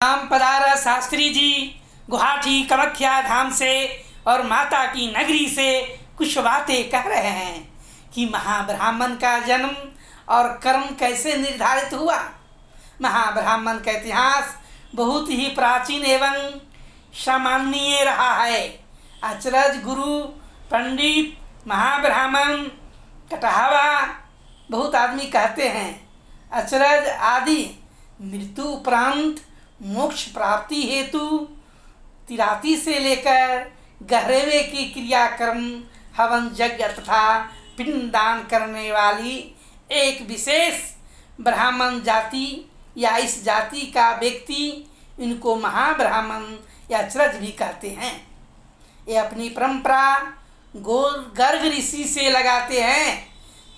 राम पधारा शास्त्री जी गुवाहाटी कामाख्या धाम से और माता की नगरी से कुछ बातें कह रहे हैं कि महाब्राह्मण का जन्म और कर्म कैसे निर्धारित हुआ। महाब्राह्मण का इतिहास बहुत ही प्राचीन एवं सामान्य रहा है। अचरज, गुरु, पंडित, महाब्राह्मण, कटहावा बहुत आदमी कहते हैं। अचरज आदि मृत्यु उपरांत मोक्ष प्राप्ति हेतु तिराती से लेकर गहरेवे की क्रियाक्रम, हवन, यज्ञ तथा पिंडदान करने वाली एक विशेष ब्राह्मण जाति या इस जाति का व्यक्ति, इनको महाब्राह्मण या अचरज भी कहते हैं। ये अपनी परंपरा गर्ग ऋषि से लगाते हैं।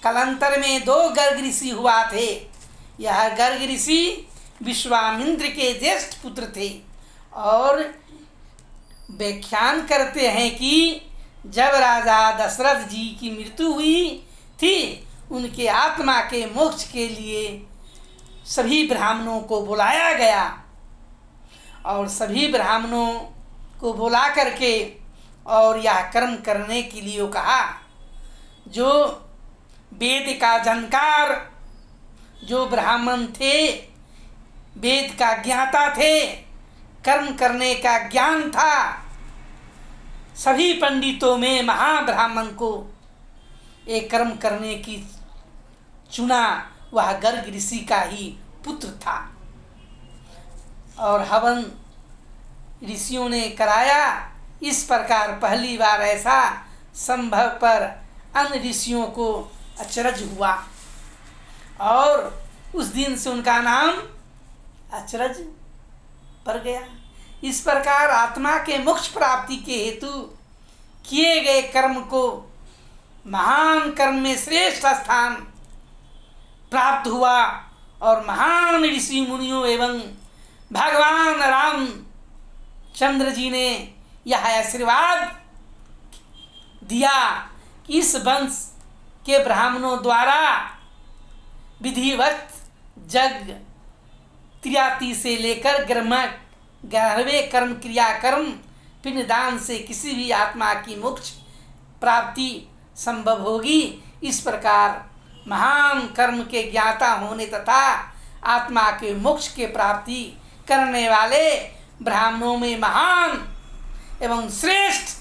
कालांतर में 2 गर्ग ऋषि हुआ थे। यह गर्ग ऋषि विश्वामित्र के ज्येष्ठ पुत्र थे और व्याख्यान करते हैं कि जब राजा दशरथ जी की मृत्यु हुई थी, उनके आत्मा के मोक्ष के लिए सभी ब्राह्मणों को बुलाया गया और सभी ब्राह्मणों को बुला करके और यह कर्म करने के लिए कहा। जो वेद का जानकार जो ब्राह्मण थे, वेद का ज्ञाता थे, कर्म करने का ज्ञान था, सभी पंडितों में महाब्राह्मण को एक कर्म करने की चुना। वह गर्ग ऋषि का ही पुत्र था और हवन ऋषियों ने कराया। इस प्रकार पहली बार ऐसा संभव पर अन्य ऋषियों को अचरज हुआ और उस दिन से उनका नाम अचरज पड़ गया। इस प्रकार आत्मा के मोक्ष प्राप्ति के हेतु किए गए कर्म को महान कर्म में श्रेष्ठ स्थान प्राप्त हुआ और महान ऋषि मुनियों एवं भगवान राम चंद्र जी ने यह आशीर्वाद दिया कि इस वंश के ब्राह्मणों द्वारा विधिवत यज्ञ, त्रियाति से लेकर 11वें कर्म क्रियाकर्म पिंडदान से किसी भी आत्मा की मोक्ष प्राप्ति संभव होगी। इस प्रकार महान कर्म के ज्ञाता होने तथा आत्मा के मोक्ष के प्राप्ति करने वाले ब्राह्मणों में महान एवं श्रेष्ठ